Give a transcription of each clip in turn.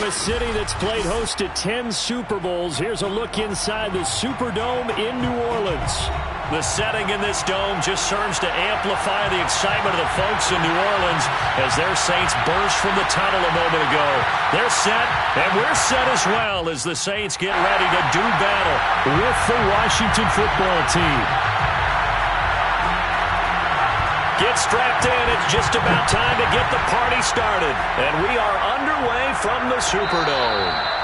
From a city that's played host to 10 Super Bowls, here's a look inside the Superdome in New Orleans. The setting in this dome just serves to amplify the excitement of the folks in New Orleans as their Saints burst from the tunnel a moment ago. They're set, and we're set as well as the Saints get ready to do battle with the Washington football team. Get strapped in. It's just about time to get the party started. And we are underway from the Superdome.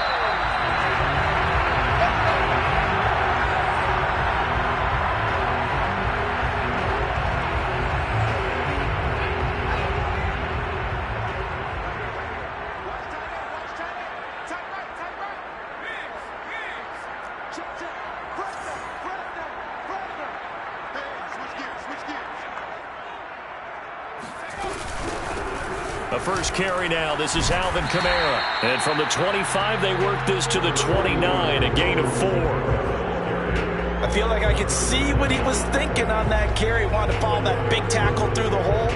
A first carry now. This is Alvin Kamara. And from the 25, they work this to the 29, a gain of 4. I feel like I could see what he was thinking on that carry. Wanted to follow that big tackle through the hole.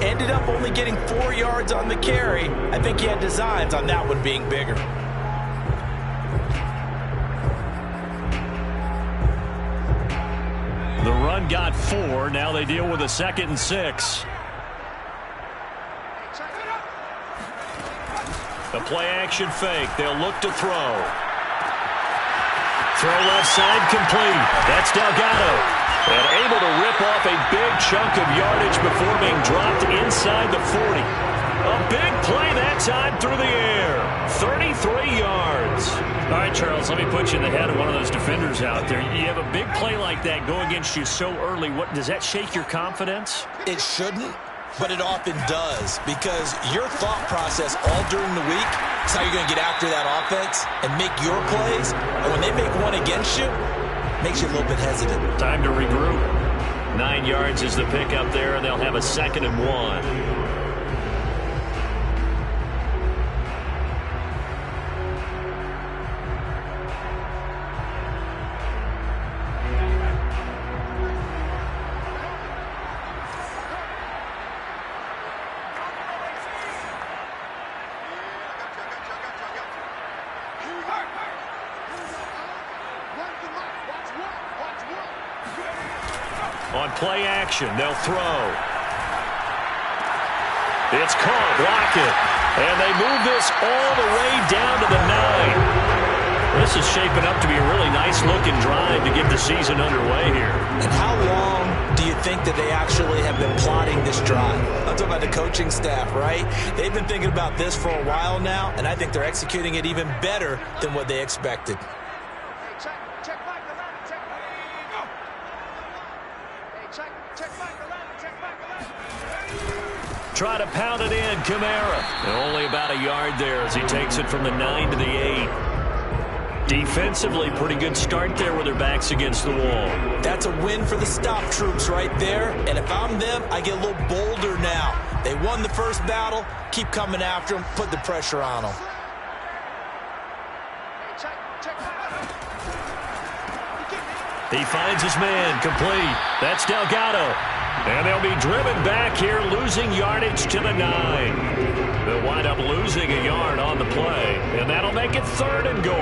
Ended up only getting 4 yards on the carry. I think he had designs on that one being bigger. The run got 4. Now they deal with a 2nd and 6. The play-action fake. They'll look to throw. Throw left side complete. That's Delgado. And able to rip off a big chunk of yardage before being dropped inside the 40. A big play that time through the air. 33 yards. All right, Charles, let me put you in the head of one of those defenders out there. You have a big play like that go against you so early. What does that shake your confidence? It shouldn't. But it often does, because your thought process all during the week is how you're going to get after that offense and make your plays. And when they make one against you, it makes you a little bit hesitant. Time to regroup. 9 yards is the pickup there, and they'll have a 2nd and 1. On play action, they'll throw. It's caught. Lockett. And they move this all the way down to the 9. This is shaping up to be a really nice-looking drive to get the season underway here. And how long do you think that they actually have been plotting this drive? I'm talking about the coaching staff, right? They've been thinking about this for a while now, and I think they're executing it even better than what they expected. Try to pound it in, Kamara. And only about a yard there as he takes it from the 9 to the 8. Defensively, pretty good start there with their backs against the wall. That's a win for the stop troops right there. And if I'm them, I get a little bolder now. They won the first battle. Keep coming after them. Put the pressure on them. He finds his man, complete. That's Delgado. And they'll be driven back here, losing yardage to the 9. They'll wind up losing a yard on the play, and that'll make it 3rd and goal.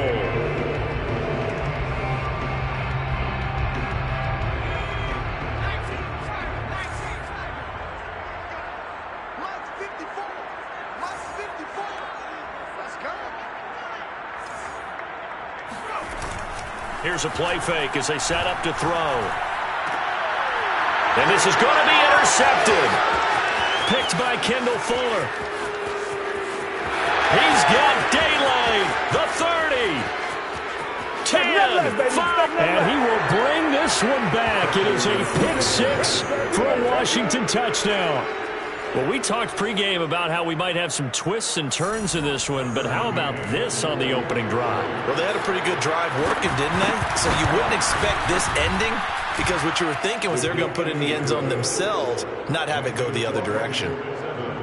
Here's a play fake as they set up to throw. And this is going to be intercepted. Picked by Kendall Fuller. He's got daylight. The 30. 10. 5. And he will bring this one back. It is a pick 6 for a Washington touchdown. Well, we talked pregame about how we might have some twists and turns in this one, but how about this on the opening drive? Well, they had a pretty good drive working, didn't they? So you wouldn't expect this ending, because what you were thinking was they're going to put it in the end zone themselves, not have it go the other direction.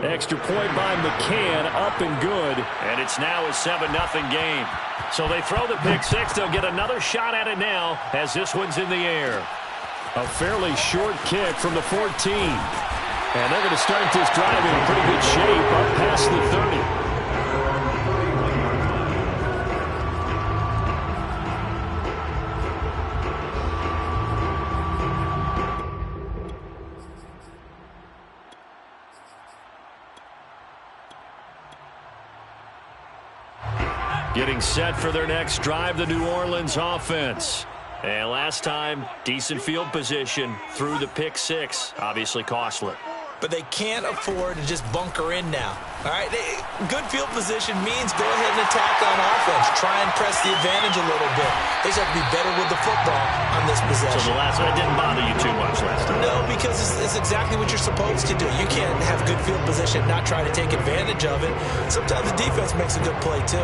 Extra point by McCann, up and good, and it's now a 7-0 game. So they throw the pick 6. They'll get another shot at it now as this one's in the air. A fairly short kick from the 14. And they're going to start this drive in pretty good shape up past the 30. Getting set for their next drive, the New Orleans offense. And last time, decent field position through the pick six. Obviously costly. But they can't afford to just bunker in now. All right, good field position means go ahead and attack on offense. Try and press the advantage a little bit. They just have to be better with the football on this possession. So the last one didn't bother you too much last time? No, because it's exactly what you're supposed to do. You can't have good field position, not try to take advantage of it. Sometimes the defense makes a good play, too.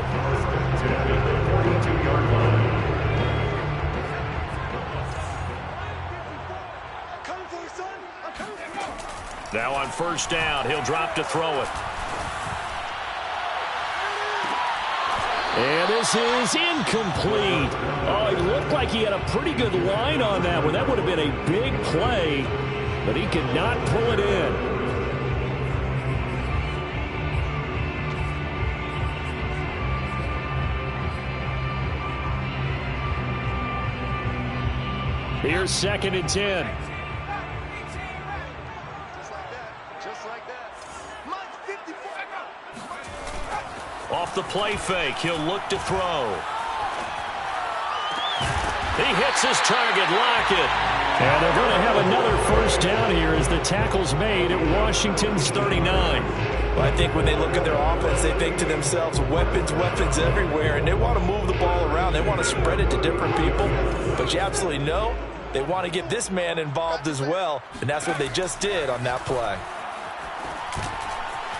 Now on first down, he'll drop to throw it. And this is incomplete. Oh, he looked like he had a pretty good line on that one. That would have been a big play, but he could not pull it in. Here's 2nd and 10. Off the play fake, he'll look to throw. He hits his target, Lockett. And they're going to have another first down here as the tackle's made at Washington's 39. Well, I think when they look at their offense, they think to themselves, weapons, weapons everywhere, and they want to move the ball around. They want to spread it to different people. But you absolutely know they want to get this man involved as well, and that's what they just did on that play.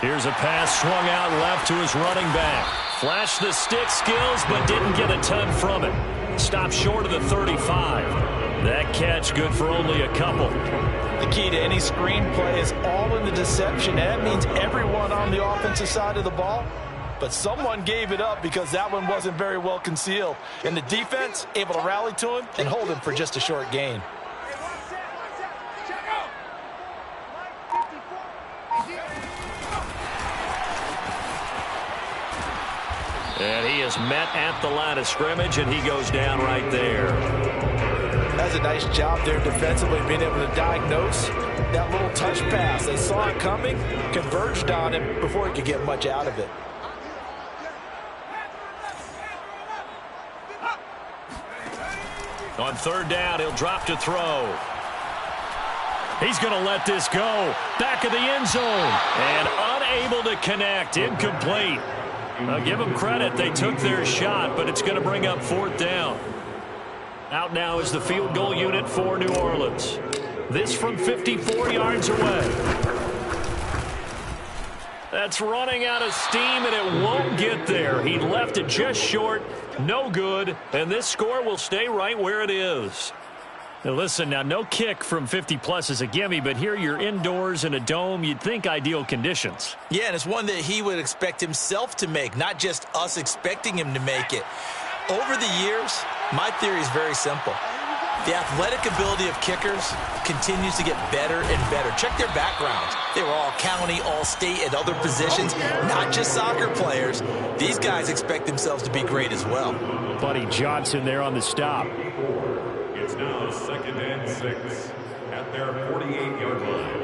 Here's a pass swung out left to his running back. Flashed the stick skills, but didn't get a ton from it. Stopped short of the 35. That catch good for only a couple. The key to any screen play is all in the deception. That means everyone on the offensive side of the ball. But someone gave it up because that one wasn't very well concealed. And the defense able to rally to him and hold him for just a short gain. And he is met at the line of scrimmage, and he goes down right there. That's a nice job there defensively, being able to diagnose that little touch pass. They saw it coming, converged on him before he could get much out of it. On third down, he'll drop to throw. He's going to let this go. Back of the end zone. And unable to connect. Incomplete. I'll give them credit. They took their shot, but it's going to bring up 4th down. Out now is the field goal unit for New Orleans. This from 54 yards away. That's running out of steam, and it won't get there. He left it just short. No good. And this score will stay right where it is. Now listen, now no kick from 50-plus is a gimme, but here you're indoors in a dome. You'd think ideal conditions. Yeah, and it's one that he would expect himself to make, not just us expecting him to make it. Over the years, my theory is very simple. The athletic ability of kickers continues to get better and better. Check their backgrounds. They were all county, all state, at other positions, not just soccer players. These guys expect themselves to be great as well. Buddy Johnson there on the stop. It's now 2nd and 6 at their 48-yard line.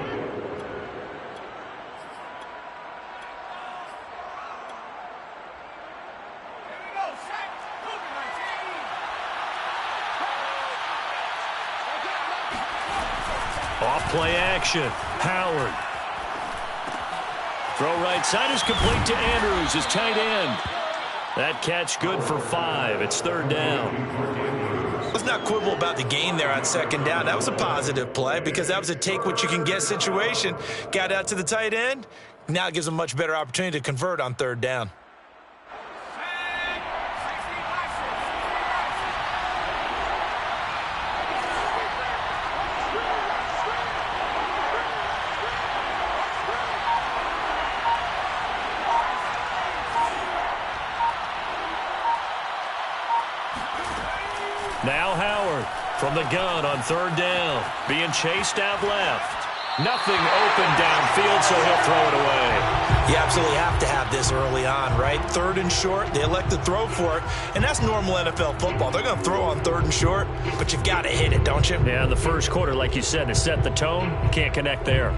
Off play action. Howard. Throw right side is complete to Andrews, his tight end. That catch good for 5. It's 3rd down. Let's not quibble about the gain there on 2nd down. That was a positive play because that was a take-what-you-can-get situation. Got out to the tight end. Now it gives them a much better opportunity to convert on 3rd down. Now Howard from the gun on 3rd down. Being chased out left. Nothing open downfield, so he'll throw it away. You absolutely have to have this early on, right? 3rd and short, they elect to throw for it, and that's normal NFL football. They're going to throw on 3rd and short, but you got to hit it, don't you? Yeah, in the first quarter, like you said, to set the tone, can't connect there.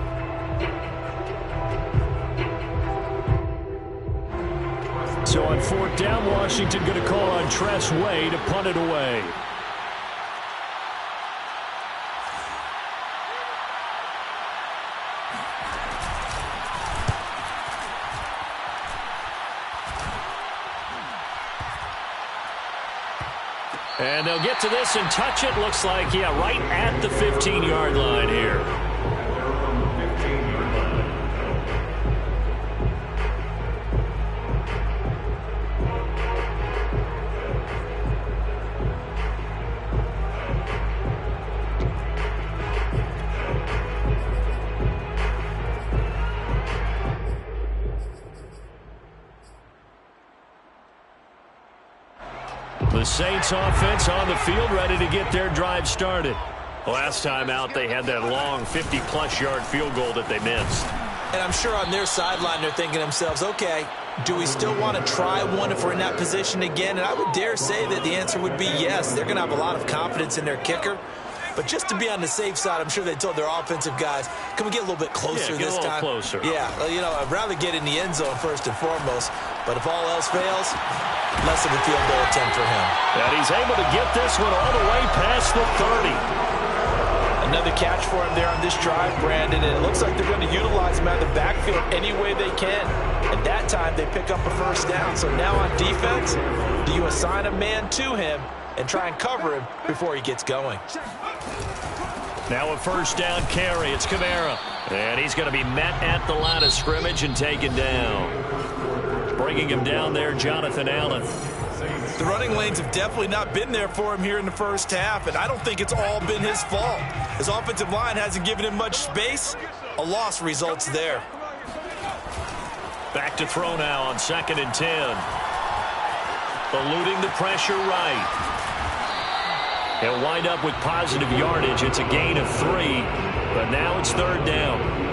So on 4th down, Washington going to call on Tress Way to punt it away. And they'll get to this and touch it. Looks like, yeah, right at the 15-yard line here. The Saints offense on the field, ready to get their drive started. Last time out, they had that long 50-plus yard field goal that they missed. And I'm sure on their sideline, they're thinking to themselves, okay, do we still want to try one if we're in that position again? And I would dare say that the answer would be yes. They're going to have a lot of confidence in their kicker. But just to be on the safe side, I'm sure they told their offensive guys, can we get a little bit closer this time? Closer. Yeah, you know, I'd rather get in the end zone first and foremost. But if all else fails, less of a field goal attempt for him. And he's able to get this one all the way past the 30. Another catch for him there on this drive, Brandon. And it looks like they're going to utilize him out of the backfield any way they can. At that time, they pick up a first down. So now on defense, do you assign a man to him and try and cover him before he gets going? Now a first down carry. It's Kamara. And he's going to be met at the line of scrimmage and taken down. Bringing him down there, Jonathan Allen. The running lanes have definitely not been there for him here in the first half, and I don't think it's all been his fault. His offensive line hasn't given him much space. A loss results there. Back to throw now on 2nd and 10. Eluding the pressure right. He'll wind up with positive yardage. It's a gain of 3, but now it's 3rd down.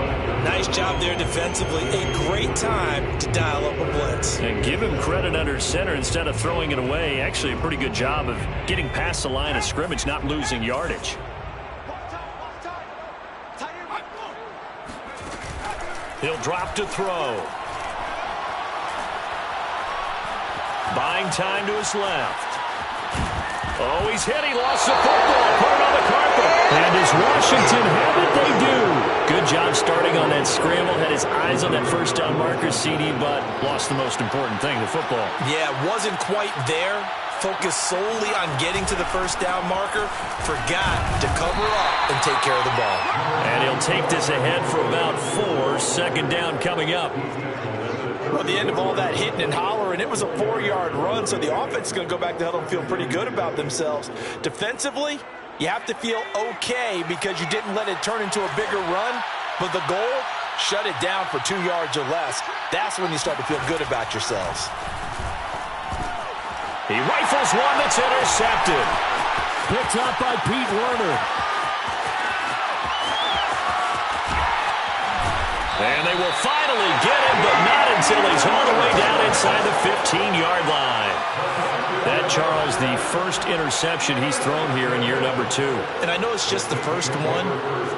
Nice job there defensively. A great time to dial up a blitz. And give him credit under center instead of throwing it away. Actually a pretty good job of getting past the line of scrimmage, not losing yardage. He'll drop to throw. Buying time to his left. Oh, he's hit. He lost the football. Put it on the carpet. And does Washington have it? They do. Good job starting on that scramble. Had his eyes on that first down marker, CD, but lost the most important thing, the football. Yeah, wasn't quite there. Focused solely on getting to the first down marker. Forgot to cover up and take care of the ball. And he'll take this ahead for about 4. 2nd down coming up. Well, the end of all that hitting and hollering, it was a 4-yard run, so the offense is going to go back to huddle and feel pretty good about themselves. Defensively, you have to feel okay because you didn't let it turn into a bigger run, but the goal, shut it down for 2 yards or less. That's when you start to feel good about yourselves. He rifles one that's intercepted. Picked up by Pete Werner. And they will finally get him, but not until he's all the way down inside the 15-yard line. That, Charles, the first interception he's thrown here in year number 2. And I know it's just the first one,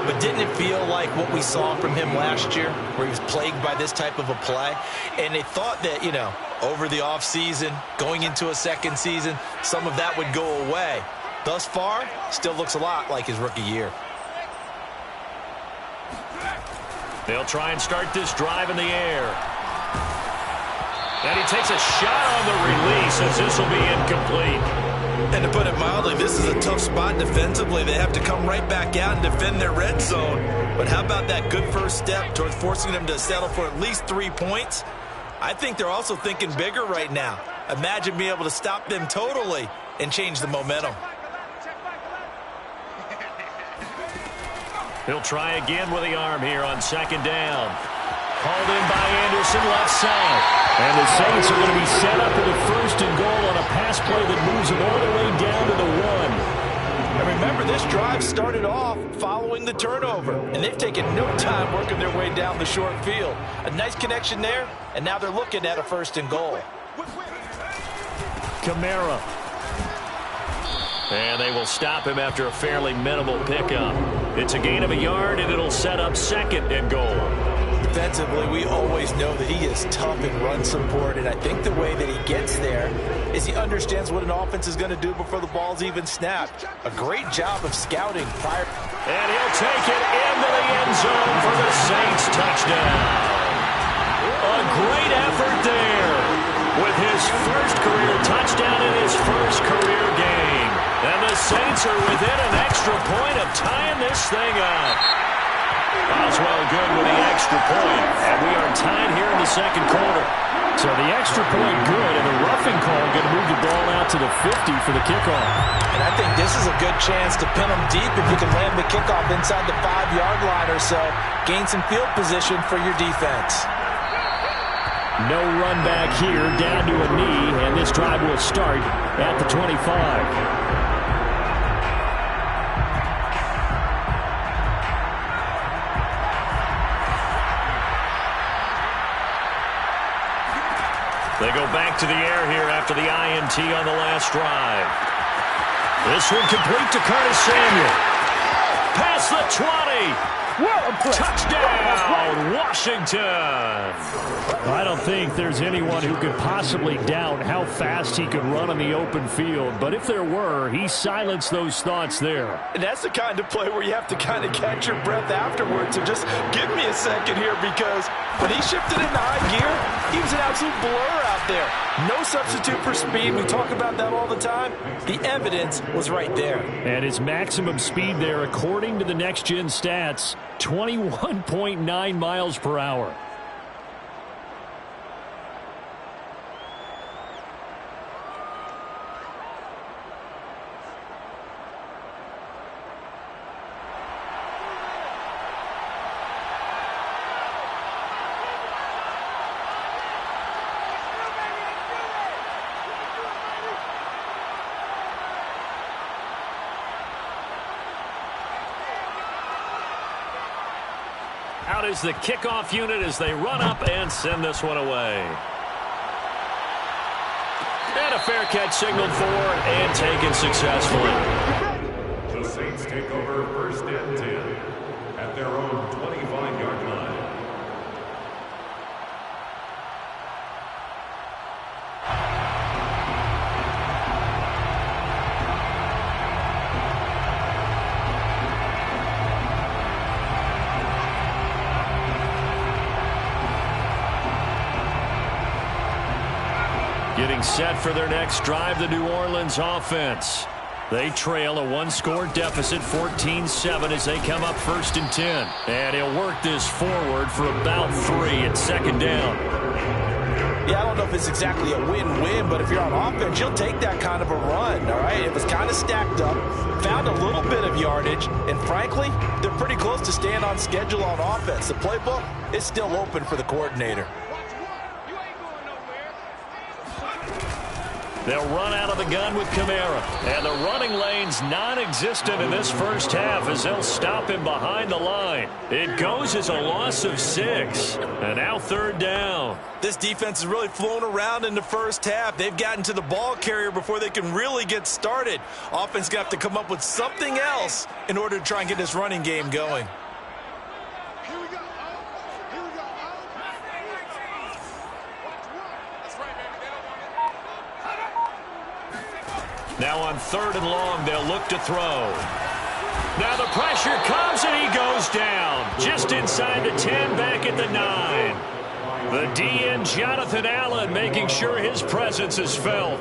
but didn't it feel like what we saw from him last year, where he was plagued by this type of a play? And they thought that, you know, over the offseason, going into a second season, some of that would go away. Thus far, still looks a lot like his rookie year. They'll try and start this drive in the air. And he takes a shot on the release as this will be incomplete. And to put it mildly, this is a tough spot defensively. They have to come right back out and defend their red zone. But how about that good first step towards forcing them to settle for at least 3 points? I think they're also thinking bigger right now. Imagine being able to stop them totally and change the momentum. He'll try again with the arm here on 2nd down. Called in by Anderson, left side. And the Saints are going to be set up for the 1st and goal on a pass play that moves them all the way down to the 1. And remember, this drive started off following the turnover. And they've taken no time working their way down the short field. A nice connection there, and now they're looking at a 1st and goal. Kamara. And they will stop him after a fairly minimal pickup. It's a gain of a yard, and it'll set up 2nd and goal. Defensively, we always know that he is tough in run support, and I think the way that he gets there is he understands what an offense is going to do before the ball's even snapped. A great job of scouting prior. And he'll take it into the end zone for the Saints touchdown. A great effort there with his first career touchdown in his first career game. And the Saints are within an extra point of tying this thing up. Boswell good with the extra point, and we are tied here in the second quarter. So the extra point good, and the roughing call going to move the ball out to the 50 for the kickoff. And I think this is a good chance to pin them deep if you can land the kickoff inside the 5-yard line or so. Gain some field position for your defense. No run back here, down to a knee, and this drive will start at the 25. They go back to the air here after the INT on the last drive. This one complete to Curtis Samuel. Past the 20. Touchdown, Washington. I don't think there's anyone who could possibly doubt how fast he could run on the open field. But if there were, he silenced those thoughts there. And that's the kind of play where you have to kind of catch your breath afterwards. So just give me a second here, because when he shifted into high gear, he was an absolute blur out there. No substitute for speed. We talk about that all the time. The evidence was right there. And his maximum speed there, according to the Next Gen stats, 21.9 miles per hour. Out is the kickoff unit as they run up and send this one away. And a fair catch signaled for and taken successfully. The Saints take over first and 10 at their own 25-yard line. Getting set for their next drive, the New Orleans offense. They trail a one-score deficit, 14-7, as they come up first and 10. And he'll work this forward for about 3 at second down. Yeah, I don't know if it's exactly a win-win, but if you're on offense, you'll take that kind of a run, all right? It was kind of stacked up, found a little bit of yardage, and frankly, they're pretty close to staying on schedule on offense. The playbook is still open for the coordinator. They'll run out of the gun with Kamara. And the running lane's non-existent in this first half as they'll stop him behind the line. It goes as a loss of 6. And now third down. This defense is really flown around in the first half. They've gotten to the ball carrier before they can really get started. Offense going to have to come up with something else in order to try and get this running game going. Now on third and long, they'll look to throw. Now the pressure comes and he goes down. Just inside the 10, back at the 9. The DN, Jonathan Allen, making sure his presence is felt.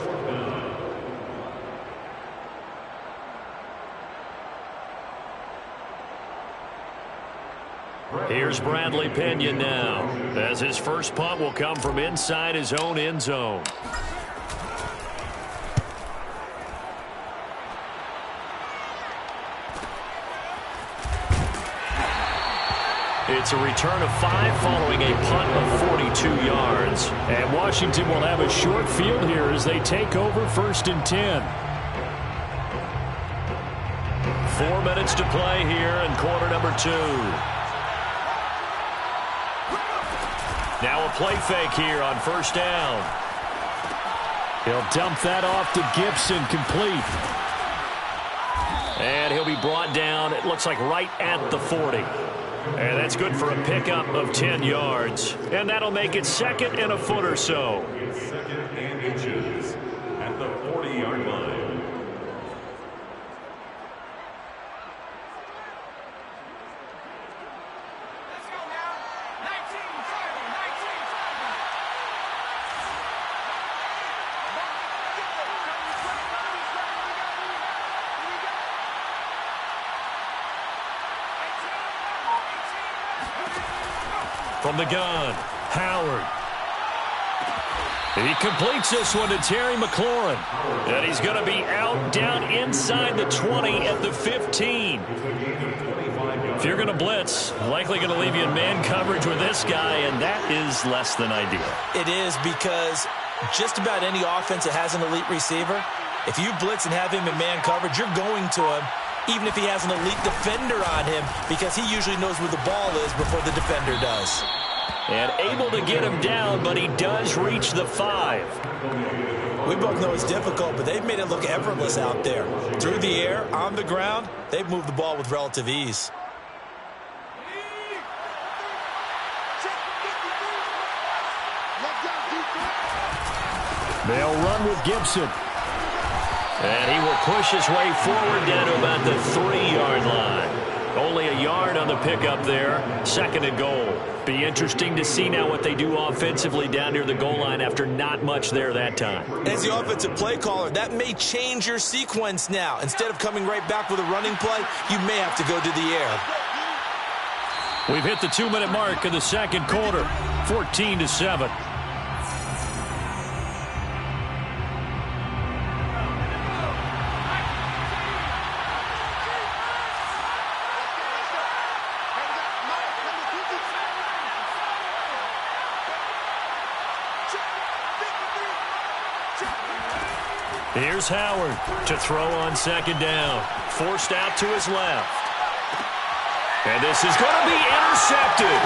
Here's Bradley Pinion now, as his first punt will come from inside his own end zone. It's a return of 5 following a punt of 42 yards. And Washington will have a short field here as they take over first and 10. 4 minutes to play here in quarter number 2. Now a play fake here on first down. He'll dump that off to Gibson, complete. And he'll be brought down, it looks like right at the 40. And that's good for a pickup of 10 yards. And that'll make it 2nd and a foot or so. 2nd and inches at the 40-yard line. From the gun, Howard. He completes this one to Terry McLaurin. And he's going to be out down inside the 20 at the 15. If you're going to blitz, likely going to leave you in man coverage with this guy, and that is less than ideal. It is, because just about any offense that has an elite receiver, if you blitz and have him in man coverage, you're going to him, even if he has an elite defender on him, because he usually knows where the ball is before the defender does. And able to get him down, but he does reach the 5. We both know it's difficult, but they've made it look effortless out there. Through the air, on the ground, they've moved the ball with relative ease. They'll run with Gibson. And he will push his way forward down to about the 3-yard line. Only a yard on the pickup there. 2nd and goal. Be interesting to see now what they do offensively down near the goal line after not much there that time. As the offensive play caller, that may change your sequence now. Instead of coming right back with a running play, you may have to go to the air. We've hit the 2-minute mark in the 2nd quarter. 14-7. Here's Howard to throw on 2nd down. Forced out to his left. And this is going to be intercepted.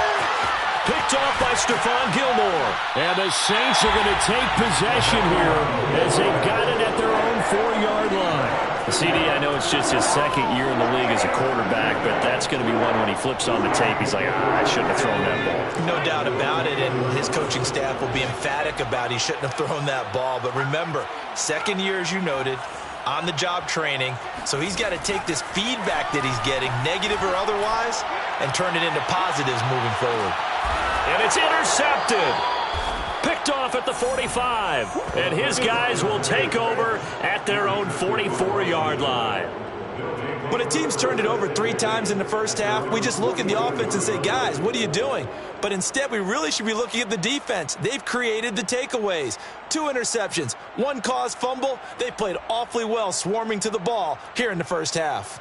Picked off by Stephon Gilmore. And the Saints are going to take possession here as they've got it at their own 4-yard line. CD, I know it's just his 2nd year in the league as a quarterback, but that's going to be one when he flips on the tape. He's like, I shouldn't have thrown that ball. No doubt about it, and his coaching staff will be emphatic about he shouldn't have thrown that ball. But remember, 2nd year, as you noted, on-the-job training. So he's got to take this feedback that he's getting, negative or otherwise, and turn it into positives moving forward. And it's intercepted. Picked off at the 45. And his guys will take over at their own 44-yard line. When a team's turned it over 3 times in the first half, we just look at the offense and say, guys, what are you doing? But instead, we really should be looking at the defense. They've created the takeaways. 2 interceptions, 1 caused fumble. They played awfully well swarming to the ball here in the first half.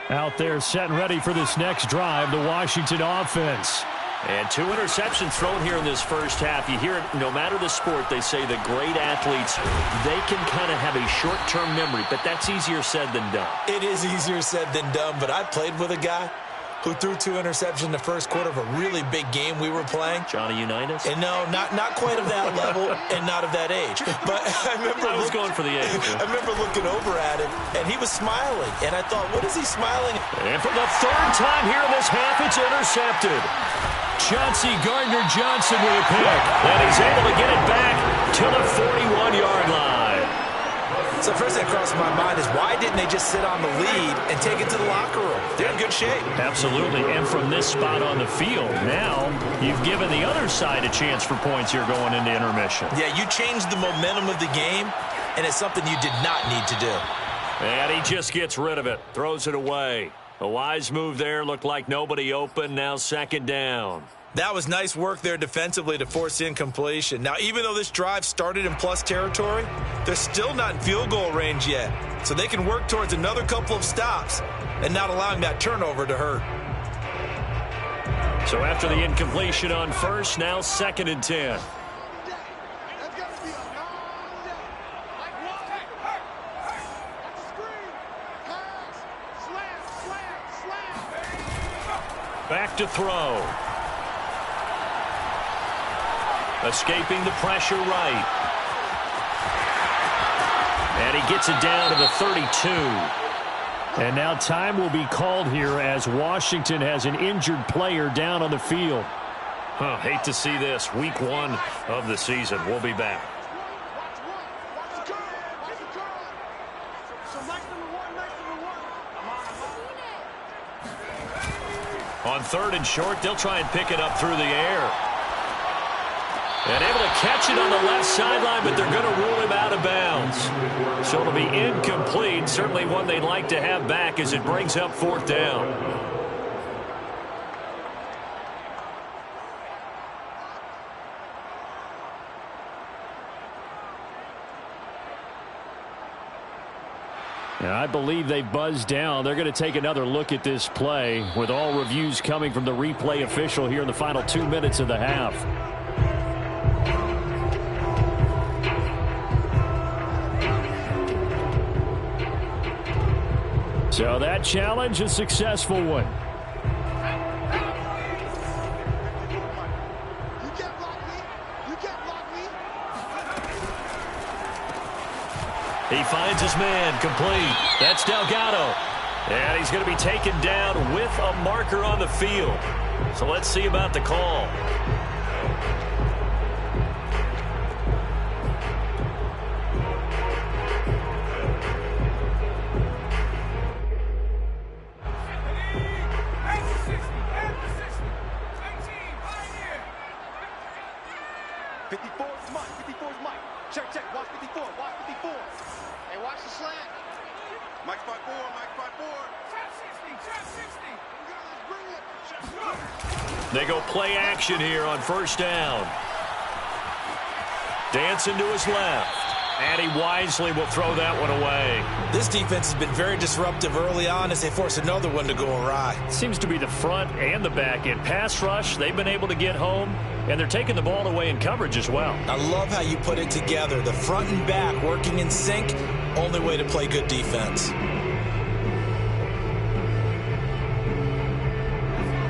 Out there set and ready for this next drive, the Washington offense. And 2 interceptions thrown here in this first half. You hear it, no matter the sport, they say that great athletes, they can kind of have a short-term memory, but that's easier said than done. It is easier said than done, but I played with a guy who threw 2 interceptions in the first quarter of a really big game we were playing. Johnny Unitas? And no, not quite of that level and not of that age. But I remember I was going for the age. I remember looking over at him, and he was smiling. And I thought, what is he smiling? And for the 3rd time here in this half, it's intercepted. Chauncey Gardner-Johnson with a pick. And he's able to get it back to the 41-yard line. So first that crossed my mind is, why didn't they just sit on the lead and take it to the locker room? They're in good shape. Absolutely. And from this spot on the field, now you've given the other side a chance for points here going into intermission. Yeah, you changed the momentum of the game, and it's something you did not need to do. And he just gets rid of it, throws it away. A wise move there, looked like nobody open, now 2nd down. That was nice work there defensively to force incompletion. Now, even though this drive started in plus territory, they're still not in field goal range yet. So they can work towards another couple of stops and not allowing that turnover to hurt. So after the incompletion on 1st, now 2nd and 10. Back to throw. Escaping the pressure right. And he gets it down to the 32. And now time will be called here as Washington has an injured player down on the field. Hate to see this. Week 1 of the season. We'll be back. On 3rd and short, they'll try and pick it up through the air. And able to catch it on the left sideline, but they're going to rule him out of bounds. So it'll be incomplete. Certainly one they'd like to have back as it brings up 4th down. And I believe they've buzzed down. They're going to take another look at this play with all reviews coming from the replay official here in the final 2 minutes of the half. So that challenge, a successful one. He finds his man, complete. That's Delgado. And he's going to be taken down with a marker on the field. So let's see about the call. They go play action here on 1st down. Dancing to his left. And he wisely will throw that one away. This defense has been very disruptive early on as they force another one to go awry. Seems to be the front and the back end. Pass rush, they've been able to get home, and they're taking the ball away in coverage as well. I love how you put it together. The front and back working in sync, only way to play good defense.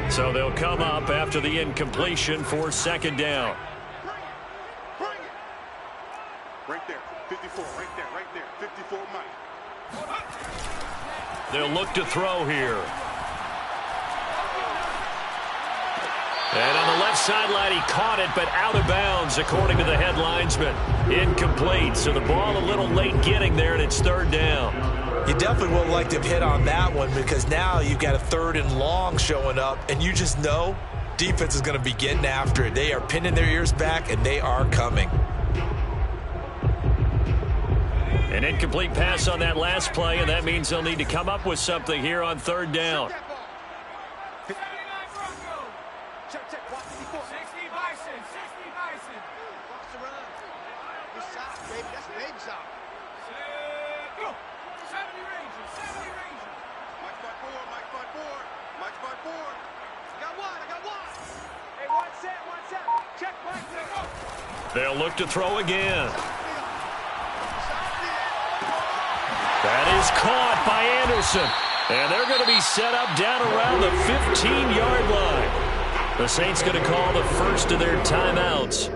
So they'll come up after the incompletion for 2nd down. Bring it. Right there, 54, right there, 54, Mike. They'll look to throw here. And on the left sideline, he caught it, but out of bounds, according to the head linesman. Incomplete, so the ball a little late getting there, and it's 3rd down. You definitely would like to have hit on that one because now you've got a 3rd and long showing up, and you just know defense is going to be getting after it. They are pinning their ears back, and they are coming. An incomplete pass on that last play, and that means they'll need to come up with something here on 3rd down. They'll look to throw again. That is caught by Anderson. And they're going to be set up down around the 15-yard line. The Saints going to call the first of their timeouts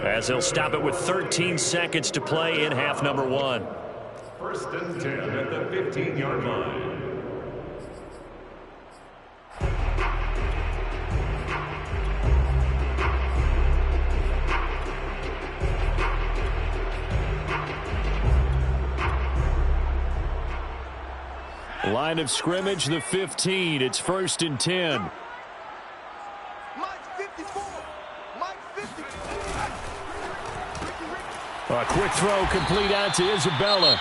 as they'll stop it with 13 seconds to play in half number 1. 1st and 10 at the 15-yard line. Line of scrimmage, the 15. It's 1st and 10. A quick throw complete out to Isabella.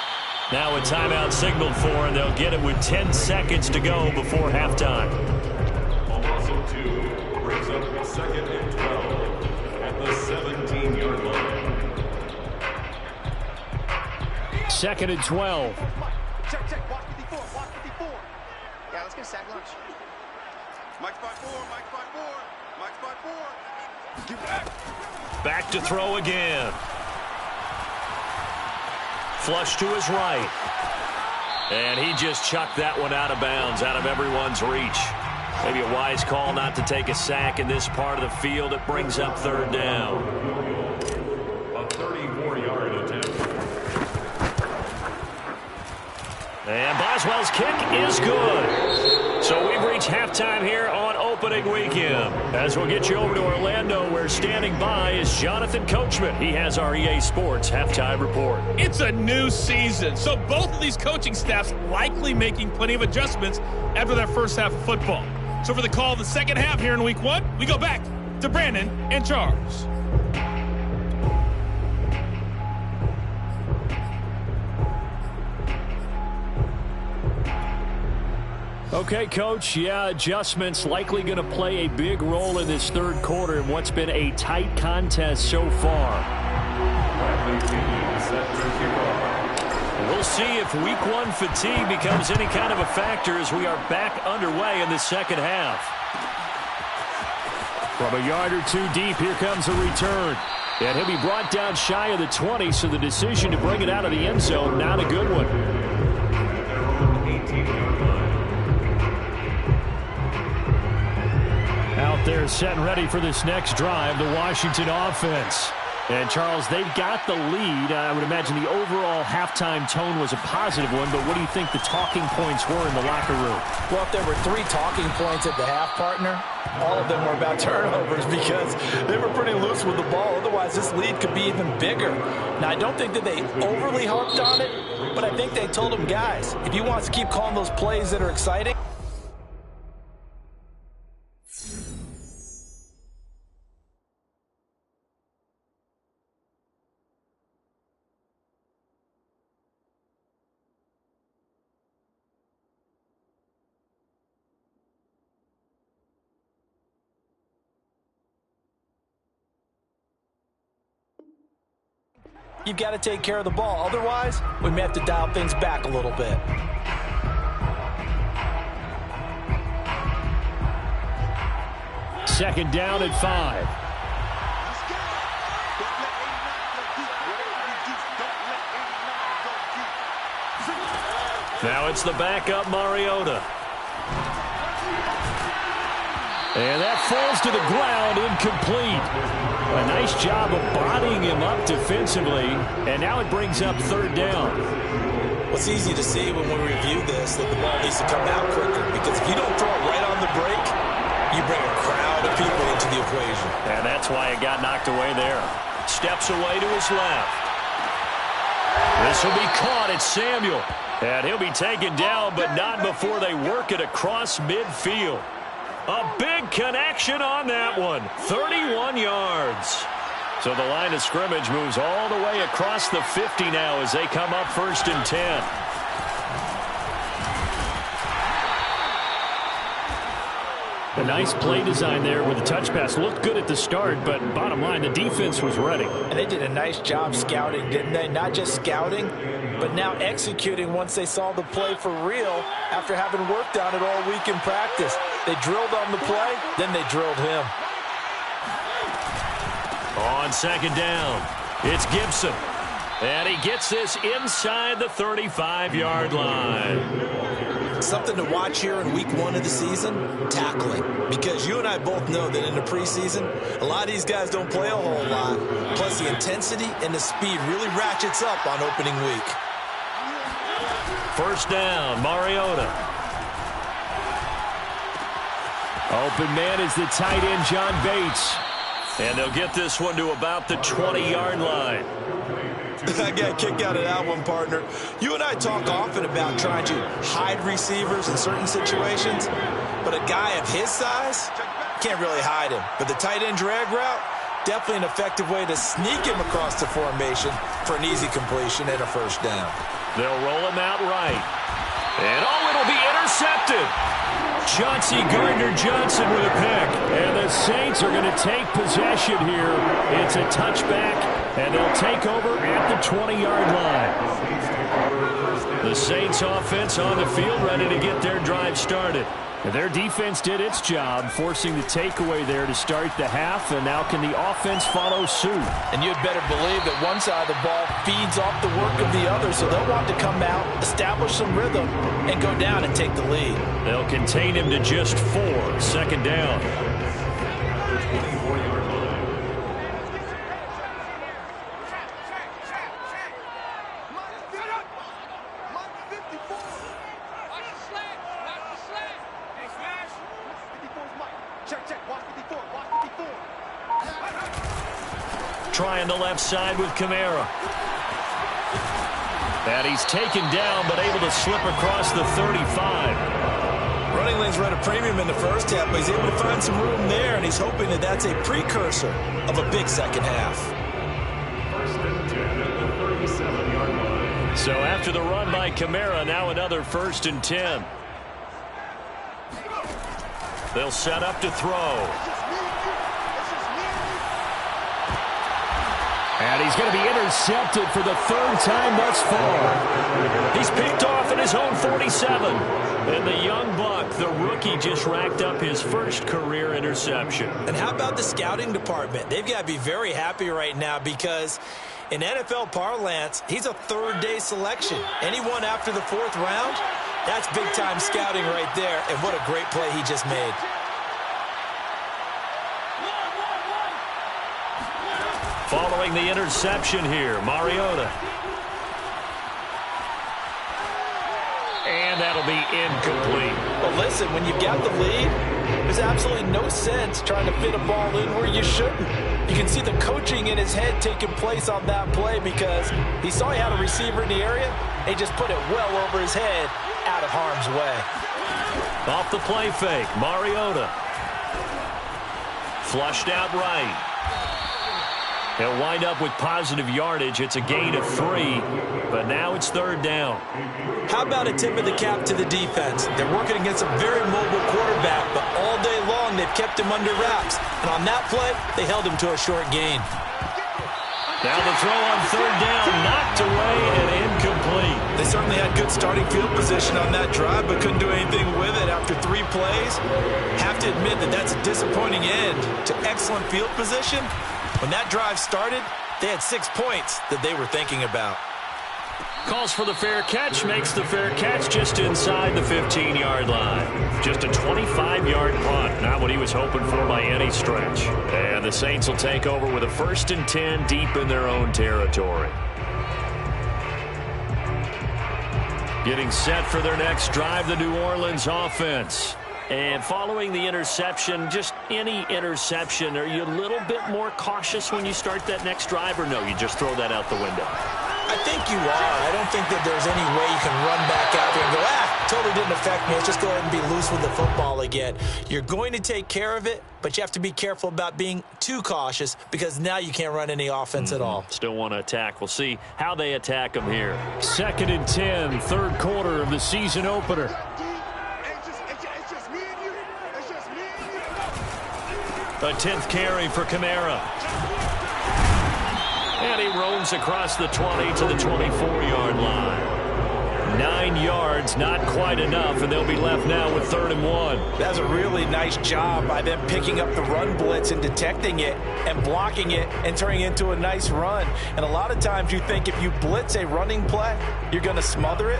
Now a timeout signaled for, and they'll get it with 10 seconds to go before halftime. Also 2 brings up 2nd and 12 at the 17-yard line. 2nd and 12. Check. Watch 54. Yeah, let's get a sack lunch. Mike spot 4. Get back. Back to throw again. Flush to his right. And he just chucked that one out of bounds, out of everyone's reach. Maybe a wise call not to take a sack in this part of the field. It brings up 3rd down. A 34-yard attempt. And Boswell's kick is good. So we've reached halftime here on opening weekend. As we'll get you over to Orlando, where standing by is Jonathan Coachman. He has our EA Sports halftime report. It's a new season, so both of these coaching staffs likely making plenty of adjustments after their first half of football. So for the call of the second half here in week 1, we go back to Brandon and Charles. Okay, Coach, adjustments likely going to play a big role in this third quarter in what's been a tight contest so far. We'll see if week 1 fatigue becomes any kind of a factor as we are back underway in the second half. From a yard or two deep, here comes a return. And he'll be brought down shy of the 20, so the decision to bring it out of the end zone, not a good one. Out there set and ready for this next drive, the Washington offense. And, Charles, they've got the lead. I would imagine the overall halftime tone was a positive one, but what do you think the talking points were in the locker room? Well, if there were 3 talking points at the half, partner, all of them were about turnovers because they were pretty loose with the ball. Otherwise, this lead could be even bigger. Now, I don't think that they overly harped on it, but I think they told them, guys, if you want us to keep calling those plays that are exciting, you've got to take care of the ball. Otherwise, we may have to dial things back a little bit. Second down at 5. Now it's the backup, Mariota. And that falls to the ground, incomplete. A nice job of bodying him up defensively, and now it brings up third down. What's easy to see when we review this, that the ball needs to come out quicker, because if you don't throw it right on the break, you bring a crowd of people into the equation. And that's why it got knocked away there. Steps away to his left. This will be caught at Samuel. And he'll be taken down, but not before they work it across midfield. A big connection on that one. 31 yards. So the line of scrimmage moves all the way across the 50 now as they come up 1st and 10. A nice play design there with the touch pass. Looked good at the start, but bottom line, the defense was ready. And they did a nice job scouting, didn't they? Not just scouting, but now executing once they saw the play for real after having worked on it all week in practice. They drilled on the play, then they drilled him. On second down, it's Gibson. And he gets this inside the 35-yard line. Something to watch here in week 1 of the season, tackling. Because you and I both know that in the preseason, a lot of these guys don't play a whole lot. Plus the intensity and the speed really ratchets up on opening week. First down, Mariota. Open man is the tight end, John Bates. And they'll get this one to about the 20-yard line. I got a kick out of that one, partner. You and I talk often about trying to hide receivers in certain situations, but a guy of his size can't really hide him. But the tight end drag route, definitely an effective way to sneak him across the formation for an easy completion and a first down. They'll roll him out right. And, it'll be intercepted. Chauncey Gardner-Johnson with a pick. And the Saints are going to take possession here. It's a touchback, and they'll take over at the 20-yard line. The Saints offense on the field ready to get their drive started. And their defense did its job, forcing the takeaway there to start the half, and now can the offense follow suit? And you'd better believe that one side of the ball feeds off the work of the other, so they'll want to come out, establish some rhythm, and go down and take the lead. They'll contain him to just 4. Second down. trying the left side with Kamara. And he's taken down, but able to slip across the 35. Running lanes were at a premium in the first half, but he's able to find some room there, and he's hoping that that's a precursor of a big second half. First and 10 at the 37-yard line. So after the run by Kamara, now another 1st and 10. They'll set up to throw. And he's going to be intercepted for the 3rd time thus far. He's picked off in his own 47. And the young buck, the rookie, just racked up his first career interception. And how about the scouting department? They've got to be very happy right now because in NFL parlance, he's a 3rd-day selection. Anyone after the 4th round, that's big-time scouting right there. And what a great play he just made. Following the interception here, Mariota. And that'll be incomplete. Well, listen, when you've got the lead, there's absolutely no sense trying to fit a ball in where you shouldn't. You can see the coaching in his head taking place on that play because he saw he had a receiver in the area, and he just put it well over his head out of harm's way. Off the play fake, Mariota. Flushed out right. He'll wind up with positive yardage. It's a gain of 3, but now it's 3rd down. How about a tip of the cap to the defense? They're working against a very mobile quarterback, but all day long they've kept him under wraps. And on that play, they held him to a short gain. Now the throw on 3rd down, knocked away and incomplete. They certainly had good starting field position on that drive, but couldn't do anything with it after 3 plays. Have to admit that that's a disappointing end to excellent field position. When that drive started, they had 6 points that they were thinking about. Calls for the fair catch, makes the fair catch just inside the 15-yard line. Just a 25-yard punt, not what he was hoping for by any stretch. And the Saints will take over with a 1st and 10 deep in their own territory. Getting set for their next drive, the New Orleans offense. And following the interception, just any interception, are you a little bit more cautious when you start that next drive, or no, you just throw that out the window? I think you are. I don't think that there's any way you can run back out there and go, totally didn't affect me. Let's just go ahead and be loose with the football again. You're going to take care of it, but you have to be careful about being too cautious because now you can't run any offense at all. Still want to attack. We'll see how they attack them here. 2nd and 10, 3rd quarter of the season opener. A 10th carry for Kamara. And he roams across the 20 to the 24-yard line. 9 yards, not quite enough, and they'll be left now with 3rd and 1. That's a really nice job by them picking up the run blitz and detecting it and blocking it and turning it into a nice run. And a lot of times you think if you blitz a running play, you're going to smother it.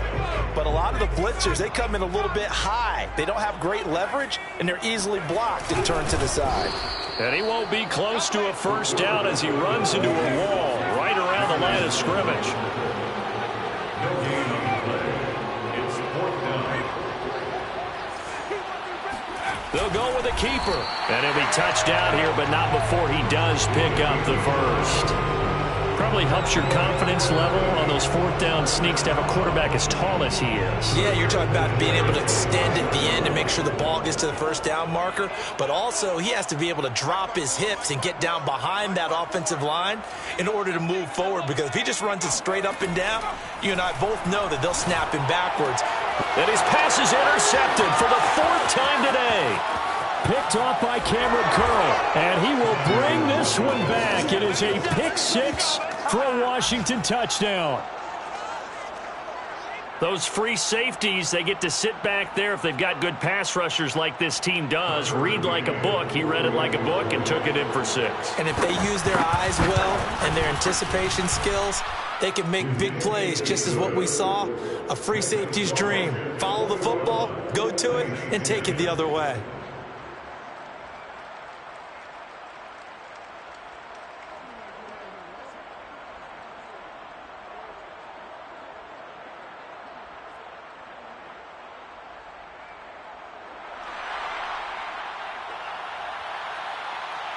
But a lot of the blitzers, they come in a little bit high. They don't have great leverage, and they're easily blocked and turned to the side. And he won't be close to a 1st down as he runs into a wall right around the line of scrimmage. They'll go with a keeper. And he'll be touched down here, but not before he does pick up the 1st. Probably helps your confidence level on those 4th down sneaks to have a quarterback as tall as he is. Yeah, you're talking about being able to extend at the end to make sure the ball gets to the 1st down marker. But also, he has to be able to drop his hips and get down behind that offensive line in order to move forward. Because if he just runs it straight up and down, you and I both know that they'll snap him backwards. And his pass is intercepted for the 4th time today. Picked off by Cameron Curl, and he will bring this one back. It is a pick 6 for a Washington touchdown. Those free safeties, they get to sit back there if they've got good pass rushers like this team does. Read like a book. He read it like a book and took it in for 6. And if they use their eyes well and their anticipation skills, they can make big plays, just as what we saw, a free safety's dream. Follow the football, go to it, and take it the other way.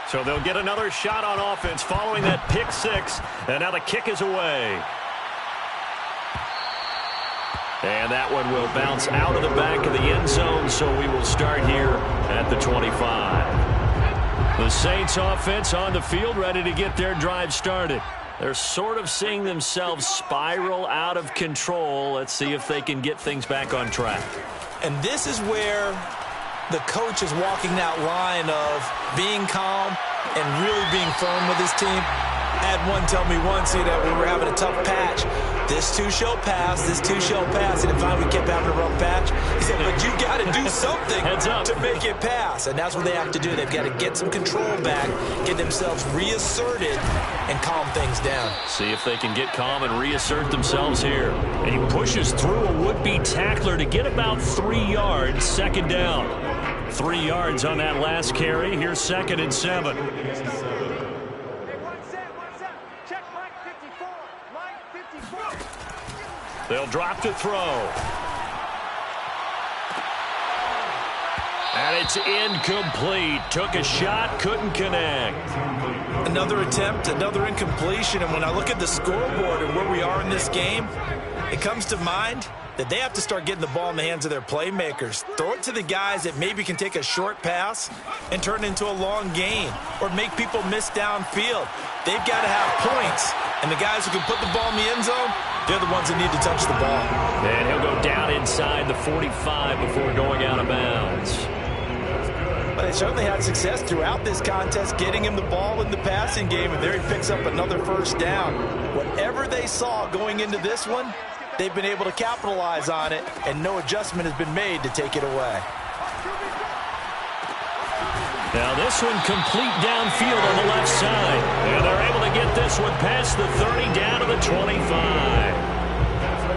So they'll get another shot on offense following that pick six. And now the kick is away. And that one will bounce out of the back of the end zone, so we will start here at the 25. The Saints offense on the field, ready to get their drive started. They're sort of seeing themselves spiral out of control. Let's see if they can get things back on track. And this is where the coach is walking that line of being calm and really being firm with his team. I had one tell me once that we were having a tough patch. This too shall pass, this too shall pass. And finally we kept having a rough patch. He said, but you got to do something to make it pass. And that's what they have to do. They've got to get some control back, get themselves reasserted, and calm things down. See if they can get calm and reassert themselves here. And he pushes through a would-be tackler to get about 3 yards, second down. 3 yards on that last carry. Here's 2nd and 7. They'll drop to throw. And it's incomplete. Took a shot, couldn't connect. Another attempt, another incompletion. And when I look at the scoreboard and where we are in this game, it comes to mind that they have to start getting the ball in the hands of their playmakers. Throw it to the guys that maybe can take a short pass and turn it into a long gain or make people miss downfield. They've got to have points. And the guys who can put the ball in the end zone, they're the ones that need to touch the ball. And he'll go down inside the 45 before going out of bounds. But they certainly had success throughout this contest, getting him the ball in the passing game, and there he picks up another first down. Whatever they saw going into this one, they've been able to capitalize on it, and no adjustment has been made to take it away. Now this one complete downfield on the left side. And they're able to get this one past the 30 down to the 25.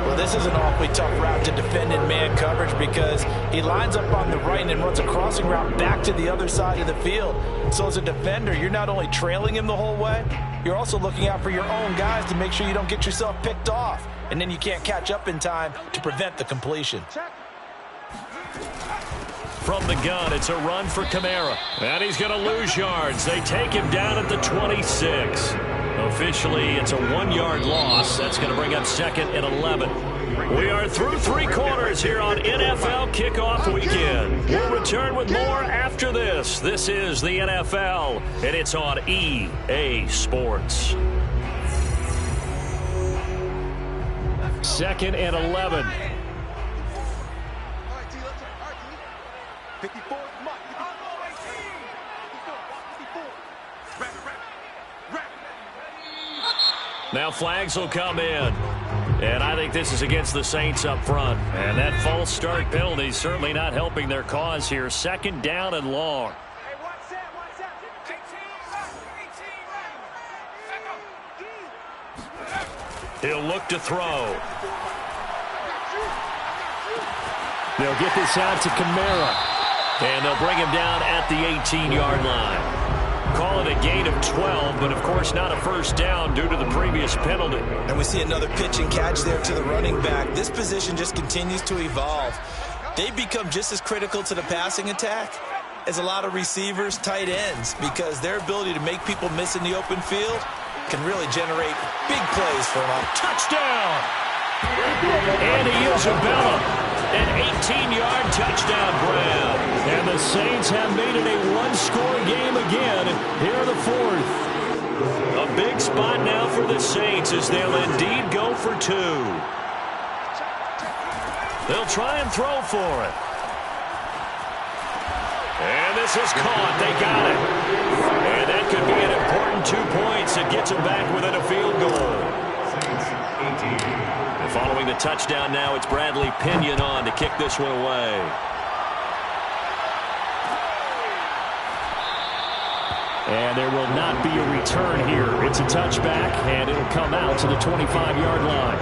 Well, this is an awfully tough route to defend in man coverage because he lines up on the right and then runs a crossing route back to the other side of the field. So as a defender, you're not only trailing him the whole way, you're also looking out for your own guys to make sure you don't get yourself picked off. And then you can't catch up in time to prevent the completion. From the gun, it's a run for Kamara. And he's going to lose yards. They take him down at the 26. Officially, it's a 1-yard loss. That's going to bring up 2nd and 11. We are through 3 quarters here on NFL Kickoff Weekend. We'll return with more after this. This is the NFL, and it's on EA Sports. 2nd and 11. 54, come on. 54. Now flags will come in. And I think this is against the Saints up front. And that false start penalty certainly not helping their cause here. 2nd down and long. He'll look to throw. They'll get this out to Kamara. And they'll bring him down at the 18-yard line. Call it a gain of 12, but of course not a first down due to the previous penalty. And we see another pitch and catch there to the running back. This position just continues to evolve. They become just as critical to the passing attack as a lot of receivers, tight ends, because their ability to make people miss in the open field can really generate big plays for them. Touchdown! Andy Isabella. An 18-yard touchdown grab. And the Saints have made it a one-score game again here in the 4th. A big spot now for the Saints as they'll indeed go for 2. They'll try and throw for it. And this is caught. They got it. And that could be an important 2 points that gets them back within a field goal. And following the touchdown now, it's Bradley Pinion on to kick this one away. And there will not be a return here. It's a touchback, and it'll come out to the 25-yard line.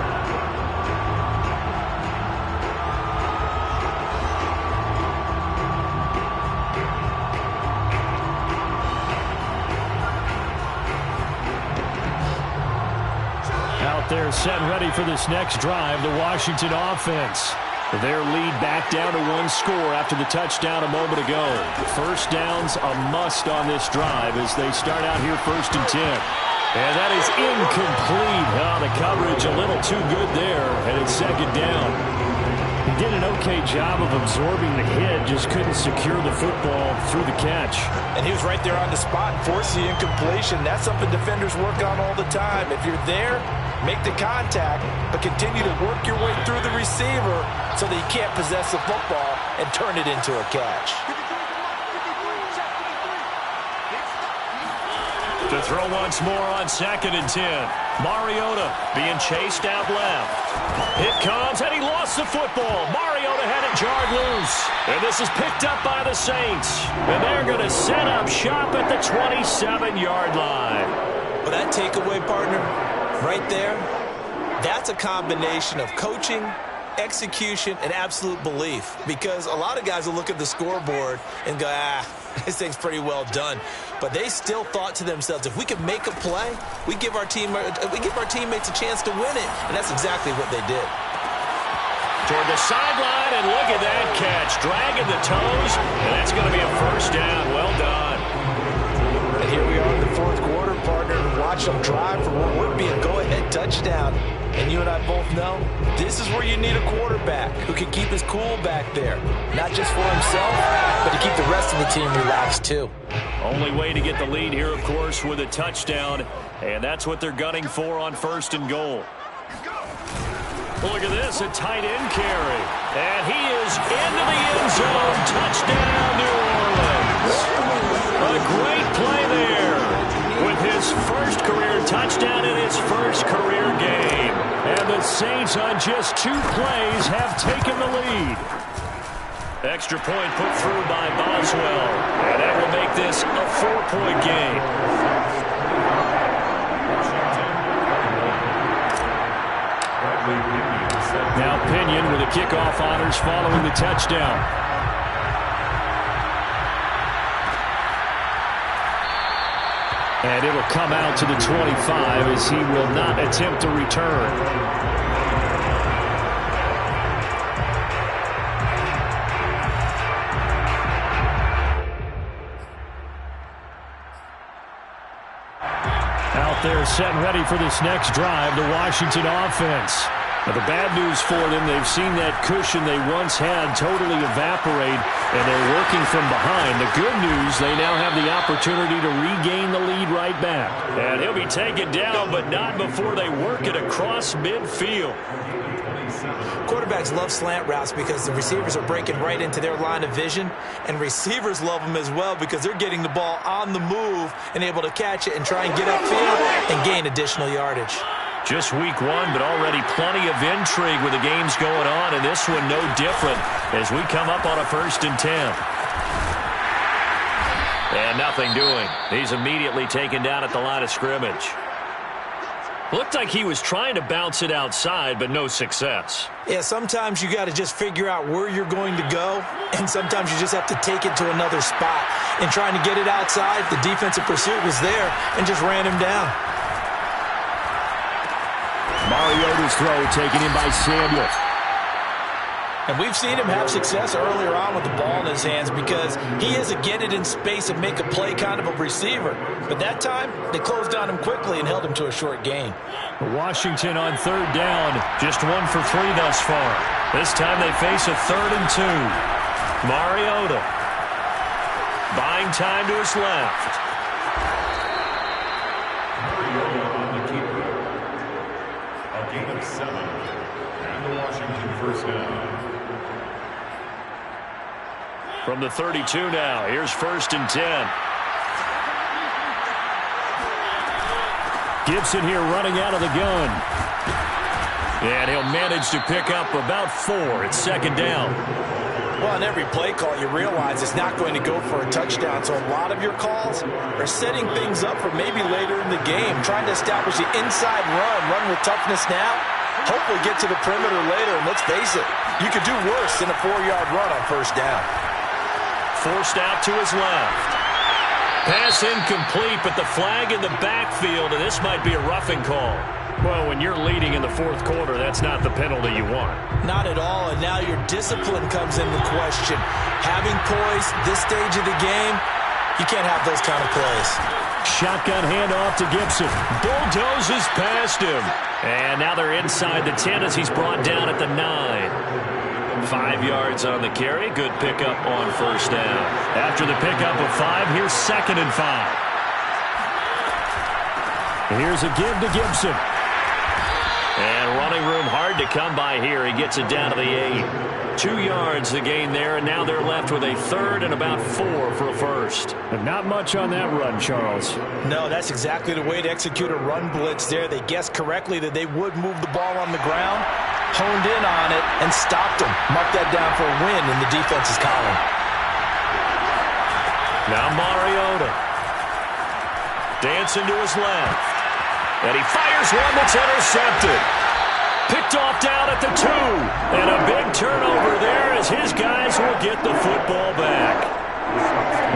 Out there set ready for this next drive, the Washington offense. Their lead back down to one score after the touchdown a moment ago. First down's a must on this drive as they start out here 1st and 10. And that is incomplete. Oh, the coverage a little too good there, and it's 2nd down. He did an okay job of absorbing the hit, just couldn't secure the football through the catch. And he was right there on the spot, forcing the incompletion. That's something defenders work on all the time. If you're there, make the contact, but continue to work your way through the receiver so that you can't possess the football and turn it into a catch. To throw once more on 2nd and 10. Mariota being chased out left. It comes, and he lost the football. Mariota had it jarred loose. And this is picked up by the Saints. And they're going to set up shop at the 27-yard line. Well, that takeaway, partner, right there, that's a combination of coaching, execution, and absolute belief. Because a lot of guys will look at the scoreboard and go, this thing's pretty well done. But they still thought to themselves, if we can make a play, we give our teammates a chance to win it. And that's exactly what they did. Toward the sideline, and look at that catch. Dragging the toes, and that's going to be a 1st down. Well done. And here we are in the 4th quarter, partner. Watch them drive for what would be a go-ahead touchdown. And you and I both know this is where you need a quarterback who can keep his cool back there. Not just for himself, but to keep the rest of the team relaxed too. Only way to get the lead here, of course, with a touchdown. And that's what they're gunning for on 1st and goal. Look at this, a tight end carry. And he is into the end zone. Touchdown, New Orleans. A great play there with his first career touchdown in his first career game. And the Saints on just 2 plays have taken the lead. Extra point put through by Boswell. And that will make this a 4-point game. Now Pinion with the kickoff honors following the touchdown. And it'll come out to the 25 as he will not attempt to return. Out there set and ready for this next drive, the Washington offense. Now, the bad news for them, they've seen that cushion they once had totally evaporate, and they're working from behind. The good news, they now have the opportunity to regain the lead right back. And he'll be taken down, but not before they work it across midfield. Quarterbacks love slant routes because the receivers are breaking right into their line of vision, and receivers love them as well because they're getting the ball on the move and able to catch it and try and get upfield and gain additional yardage. Just week 1, but already plenty of intrigue with the games going on, and this one no different as we come up on a 1st and 10. And nothing doing. He's immediately taken down at the line of scrimmage. Looked like he was trying to bounce it outside, but no success. Yeah, sometimes you got to just figure out where you're going to go, and sometimes you just have to take it to another spot. And trying to get it outside, the defensive pursuit was there and just ran him down. Mariota's throw taken in by Samuel. And we've seen him have success earlier on with the ball in his hands because he is a get it in space and make a play kind of a receiver. But that time, they closed on him quickly and held him to a short gain. Washington on 3rd down, just 1 for 3 thus far. This time they face a 3rd and 2. Mariota buying time to his left. Mariota on the keeper. A gain of 7. And the Washington 1st down. From the 32 now, here's 1st and 10. Gibson here running out of the gun. And he'll manage to pick up about 4. It's 2nd down. Well, on every play call, you realize it's not going to go for a touchdown. So a lot of your calls are setting things up for maybe later in the game, trying to establish the inside run with toughness now, hopefully get to the perimeter later. And let's face it, you could do worse than a 4-yard run on 1st down. Forced out to his left. Pass incomplete, but the flag in the backfield, and this might be a roughing call. Well, when you're leading in the fourth quarter, that's not the penalty you want. Not at all, and now your discipline comes into question. Having poise this stage of the game, you can't have those kind of plays. Shotgun handoff to Gibson. Bulldozes past him. And now they're inside the 10 as he's brought down at the 9. 5 yards on the carry. Good pickup on first down. After the pickup of 5, here's 2nd and 5. Here's a give to Gibson. And running room hard to come by here. He gets it down to the 8. 2 yards the gain there, and now they're left with a 3rd and about 4 for a first. And not much on that run, Charles. No, that's exactly the way to execute a run blitz there. They guessed correctly that they would move the ball on the ground, honed in on it, and stopped them. Mark that down for a win in the defense's column. Now Mariota. Dancing to his left. And he fires one that's intercepted. Picked off down at the 2. And a big turnover there as his guys will get the football back.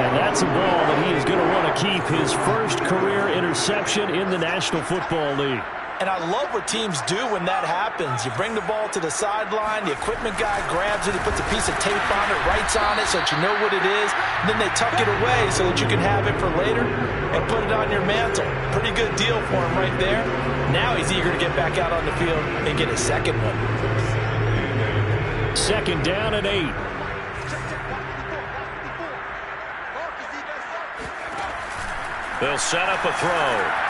And that's a ball that he is going to want to keep, his first career interception in the National Football League. And I love what teams do when that happens. You bring the ball to the sideline, the equipment guy grabs it, he puts a piece of tape on it, writes on it so that you know what it is, and then they tuck it away so that you can have it for later and put it on your mantle. Pretty good deal for him right there. Now he's eager to get back out on the field and get his second one. 2nd down and 8. They'll set up a throw.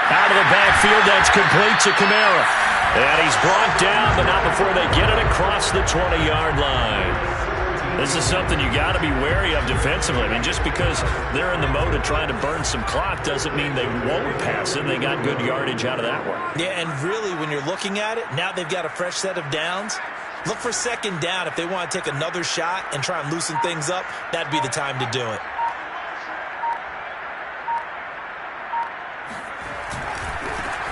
Out of the backfield, that's complete to Kamara. And he's brought down, but not before they get it across the 20-yard line. This is something you got to be wary of defensively. I mean, just because they're in the mode of trying to burn some clock doesn't mean they won't pass it. They got good yardage out of that one. Yeah, and really, when you're looking at it, now they've got a fresh set of downs. Look for 2nd down. If they want to take another shot and try and loosen things up, that'd be the time to do it.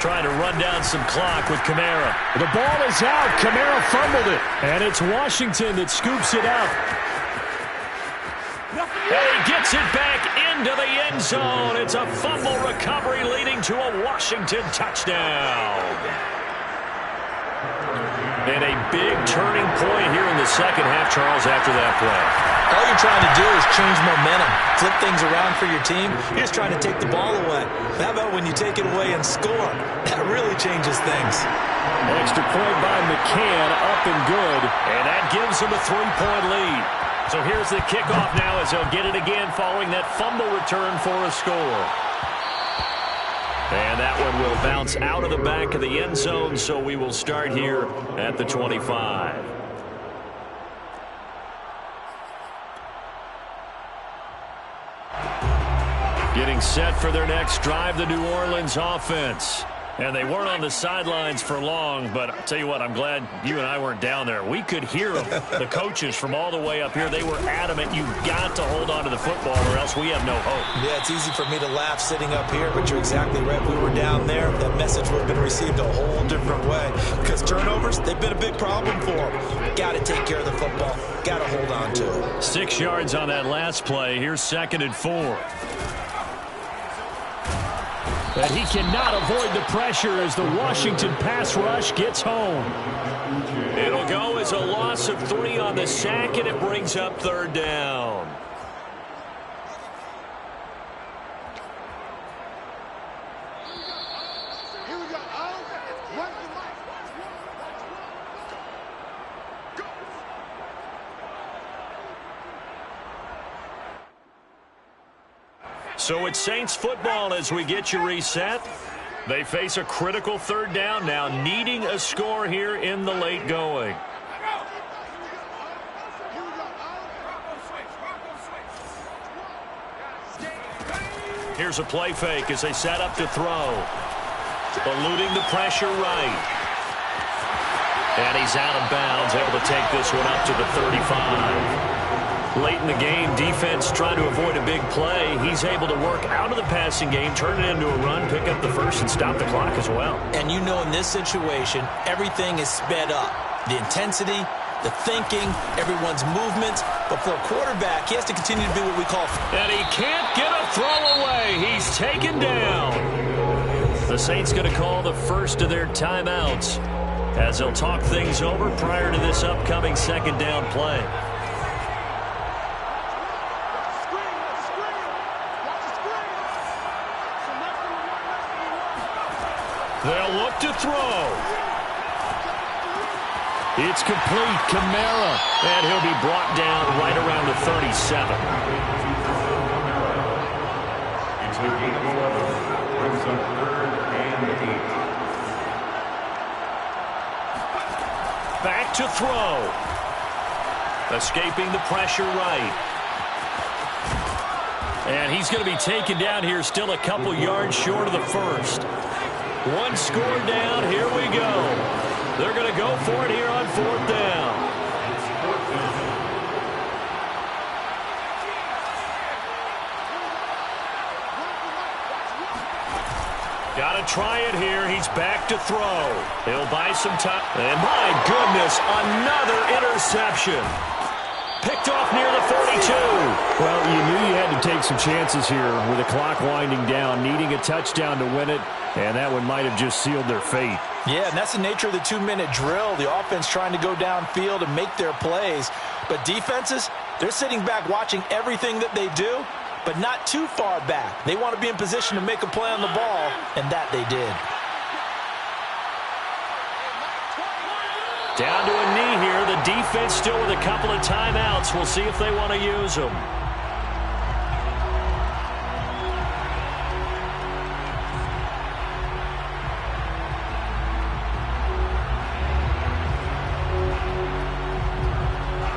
Trying to run down some clock with Kamara. The ball is out. Kamara fumbled it. And it's Washington that scoops it up. And he gets it back into the end zone. It's a fumble recovery leading to a Washington touchdown. And a big turning point here in the second half, Charles, after that play. All you're trying to do is change momentum, flip things around for your team. You're just trying to take the ball away. How about when you take it away and score? That really changes things. Extra point by McCann, up and good. And that gives them a 3-point lead. So here's the kickoff now as they'll get it again following that fumble return for a score. And that one will bounce out of the back of the end zone, so we will start here at the 25. Getting set for their next drive, the New Orleans offense. And they weren't on the sidelines for long, but I'll tell you what, I'm glad you and I weren't down there. We could hear them, the coaches from all the way up here. They were adamant, you've got to hold on to the football or else we have no hope. Yeah, it's easy for me to laugh sitting up here, but you're exactly right. We were down there. That message would have been received a whole different way. Because turnovers, they've been a big problem for them. Got to take care of the football. Got to hold on to it. 6 yards on that last play. Here's 2nd and 4. But he cannot avoid the pressure as the Washington pass rush gets home. It'll go as a loss of 3 on the sack, and it brings up 3rd down. So it's Saints football as we get you reset. They face a critical 3rd down now, needing a score here in the late going. Here's a play fake as they set up to throw. Eluding the pressure right. And he's out of bounds, able to take this one up to the 35. Late in the game, defense trying to avoid a big play. He's able to work out of the passing game, turn it into a run, pick up the first, and stop the clock as well. And you know in this situation, everything is sped up. The intensity, the thinking, everyone's movements. But for a quarterback, he has to continue to be what we call... And he can't get a throw away. He's taken down. The Saints going to call the first of their timeouts as they'll talk things over prior to this upcoming second down play. They'll look to throw. It's complete. Kamara. And he'll be brought down right around the 37. It's a gain of 11. Brings up 3rd and 8. Back to throw. Escaping the pressure right. And he's going to be taken down here, still a couple yards short of the first. One score down. Here we go. They're going to go for it here on 4th down. Got to try it here. He's back to throw. He'll buy some time. And my goodness, another interception. Picked off near the 42. Well, you knew you had to take some chances here with the clock winding down, needing a touchdown to win it, and that one might have just sealed their fate. Yeah, and that's the nature of the 2-minute drill. The offense trying to go downfield and make their plays. But defenses, they're sitting back watching everything that they do, but not too far back. They want to be in position to make a play on the ball, and that they did. Down to a knee here. The defense still with a couple of timeouts. We'll see if they want to use them.